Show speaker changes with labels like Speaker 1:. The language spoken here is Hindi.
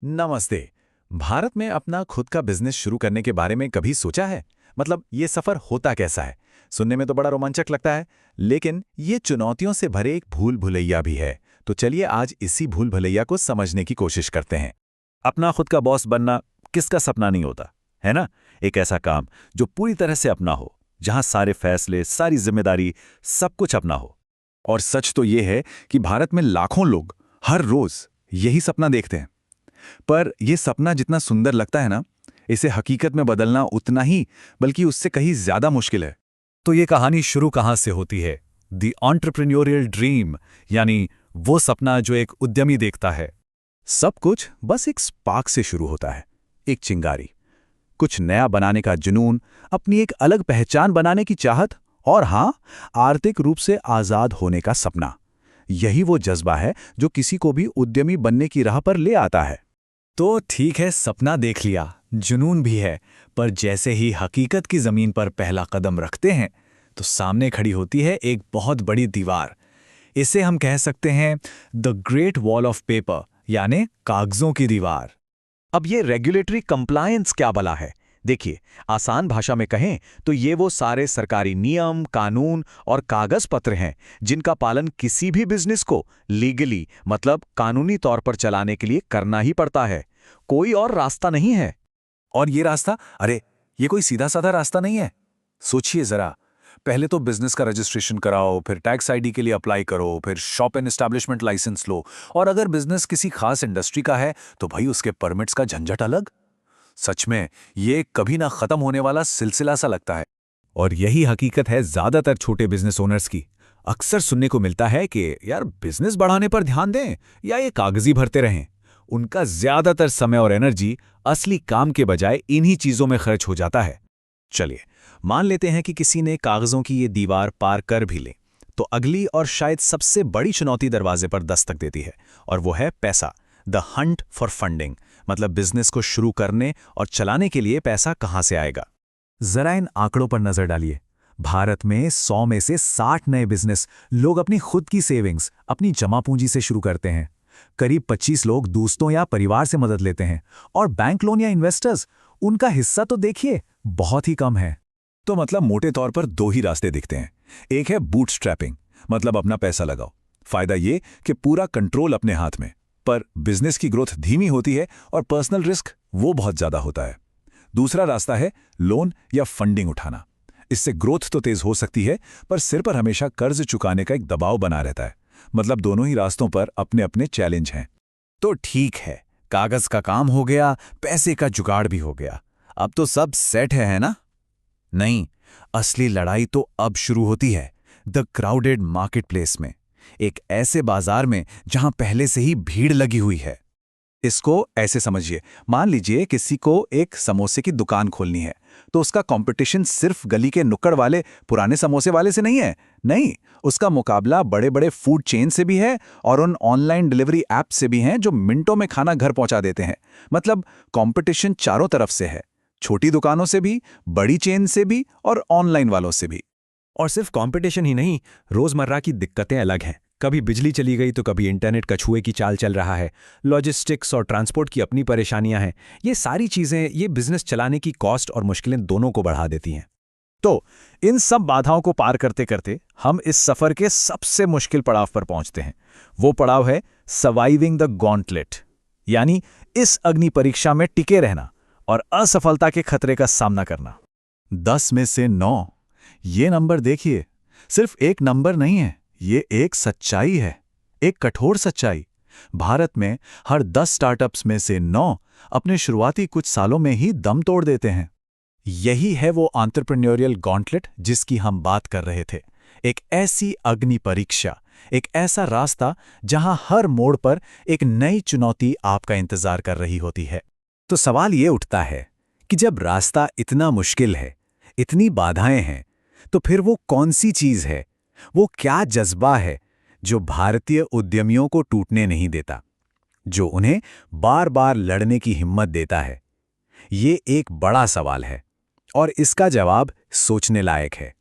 Speaker 1: नमस्ते। भारत में अपना खुद का बिजनेस शुरू करने के बारे में कभी सोचा है? मतलब ये सफर होता कैसा है? सुनने में तो बड़ा रोमांचक लगता है, लेकिन ये चुनौतियों से भरे एक भूल भुलैया भी है। तो चलिए आज इसी भूल भुलैया को समझने की कोशिश करते हैं।
Speaker 2: अपना खुद का बॉस बनना किसका सपना नहीं होता, है ना? एक ऐसा काम जो पूरी तरह से अपना हो, जहां सारे फैसले, सारी जिम्मेदारी, सब कुछ अपना हो।
Speaker 1: और सच तो ये है कि भारत में लाखों लोग हर रोज यही सपना देखते हैं। पर यह सपना जितना सुंदर लगता है ना, इसे हकीकत में बदलना उतना ही बल्कि उससे कहीं ज्यादा मुश्किल है।
Speaker 2: तो ये कहानी शुरू कहां से होती है? द एंटरप्रेन्योरियल ड्रीम, यानी वो सपना जो एक उद्यमी देखता है।
Speaker 1: सब कुछ बस एक स्पार्क से शुरू होता है, एक चिंगारी, कुछ नया बनाने का जुनून, अपनी एक अलग पहचान बनाने की चाहत और हाँ, आर्थिक रूप से आजाद होने का सपना। यही वो जज्बा है जो किसी को भी उद्यमी बनने की राह पर ले आता है।
Speaker 2: तो ठीक है, सपना देख लिया, जुनून भी है, पर जैसे ही हकीकत की जमीन पर पहला कदम रखते हैं तो सामने खड़ी होती है एक बहुत बड़ी दीवार। इसे हम कह सकते हैं the great wall of paper, यानी कागजों की दीवार।
Speaker 3: अब ये रेगुलेटरी कंप्लायंस क्या भला है? देखिए, आसान भाषा में कहें तो ये वो सारे सरकारी नियम, कानून और कागज पत्र हैं जिनका पालन किसी भी बिजनेस को लीगली मतलब कानूनी तौर पर चलाने के लिए करना ही पड़ता है। कोई और रास्ता नहीं है।
Speaker 1: और ये रास्ता, अरे ये कोई सीधा साधा रास्ता नहीं है। सोचिए जरा, पहले तो बिजनेस का रजिस्ट्रेशन कराओ, फिर टैक्स आईडी के लिए अप्लाई करो, फिर शॉप एंड एस्टैब्लिशमेंट लाइसेंस लो, और अगर बिजनेस किसी खास इंडस्ट्री का है तो भाई उसके परमिट्स का झंझट अलग। सच में ये कभी ना खत्म होने वाला सिलसिला सा लगता है।
Speaker 2: और यही हकीकत है ज्यादातर छोटे बिजनेस ओनर्स की। अक्सर सुनने को मिलता है कि यार बिजनेस बढ़ाने पर ध्यान दें या ये कागजी भरते रहें। उनका ज्यादातर समय और एनर्जी असली काम के बजाय इन्हीं चीजों में खर्च हो जाता है।
Speaker 3: चलिए, मान लेते हैं कि किसी ने कागजों की ये दीवार पार कर भी ली, तो अगली और शायद सबसे बड़ी चुनौती दरवाजे पर दस्तक देती है, और वो है पैसा। द हंट फॉर फंडिंग, मतलब बिजनेस को शुरू करने और चलाने के लिए पैसा कहां से आएगा।
Speaker 2: जरा इन आंकड़ों पर नजर डालिए। भारत में 100 में से 60 नए बिजनेस लोग अपनी खुद की सेविंग्स, अपनी जमा पूंजी से शुरू करते हैं। करीब 25 लोग दोस्तों या परिवार से मदद लेते हैं, और बैंक लोन या इन्वेस्टर्स, उनका हिस्सा तो देखिए बहुत ही कम है।
Speaker 1: तो मतलब मोटे तौर पर दो ही रास्ते दिखते हैं। एक है बूटस्ट्रैपिंग, मतलब अपना पैसा लगाओ। फायदा ये कि पूरा कंट्रोल अपने हाथ में, पर बिजनेस की ग्रोथ धीमी होती है और पर्सनल रिस्क वो बहुत ज्यादा होता है। दूसरा रास्ता है लोन या फंडिंग उठाना। इससे ग्रोथ तो तेज हो सकती है, पर सिर पर हमेशा कर्ज चुकाने का एक दबाव बना रहता है। मतलब दोनों ही रास्तों पर अपने अपने चैलेंज हैं।
Speaker 2: तो ठीक है, कागज का काम हो गया, पैसे का जुगाड़ भी हो गया, अब तो सब सेट है ना? नहीं, असली लड़ाई तो अब शुरू होती है द क्राउडेड मार्केटप्लेस में, एक ऐसे बाजार में जहां पहले से ही भीड़ लगी हुई है।
Speaker 1: इसको ऐसे समझिए, मान लीजिए किसी को एक समोसे की दुकान खोलनी है, तो उसका कंपटीशन सिर्फ गली के नुक्कड़ वाले पुराने समोसे वाले से नहीं है। नहीं, उसका मुकाबला बड़े बड़े फूड चेन से भी है और उन ऑनलाइन डिलीवरी ऐप से भी हैं जो मिनटों में खाना घर पहुंचा देते हैं। मतलब कंपटीशन चारों तरफ से है, छोटी दुकानों से भी, बड़ी चेन से भी और ऑनलाइन वालों से भी।
Speaker 3: और सिर्फ कंपटीशन ही नहीं, रोजमर्रा की दिक्कतें अलग हैं। कभी बिजली चली गई तो कभी इंटरनेट कछुए की चाल चल रहा है, लॉजिस्टिक्स और ट्रांसपोर्ट की अपनी परेशानियां हैं। ये सारी चीजें ये बिजनेस चलाने की कॉस्ट और मुश्किलें दोनों को बढ़ा देती हैं। तो इन सब बाधाओं को पार करते करते हम इस सफर के सबसे मुश्किल पड़ाव पर पहुंचते हैं। वो पड़ाव है सर्वाइविंग द गॉन्टलेट, यानी इस अग्नि परीक्षा में टिके रहना और असफलता के खतरे का सामना करना।
Speaker 1: 10 में से 9, ये नंबर देखिए, सिर्फ एक नंबर नहीं है, ये एक सच्चाई है, एक कठोर सच्चाई। भारत में हर 10 स्टार्टअप्स में से 9 अपने शुरुआती कुछ सालों में ही दम तोड़ देते हैं।
Speaker 2: यही है वो एंटरप्रेन्योरियल गॉन्टलेट जिसकी हम बात कर रहे थे। एक ऐसी अग्नि परीक्षा, एक ऐसा रास्ता जहां हर मोड़ पर एक नई चुनौती आपका इंतजार कर रही होती है। तो सवाल ये उठता है कि जब रास्ता इतना मुश्किल है, इतनी बाधाएं हैं, तो फिर वो कौन सी चीज है, वो क्या जज्बा है जो भारतीय उद्यमियों को टूटने नहीं देता, जो उन्हें बार बार लड़ने की हिम्मत देता है? ये एक बड़ा सवाल है और इसका जवाब सोचने लायक है।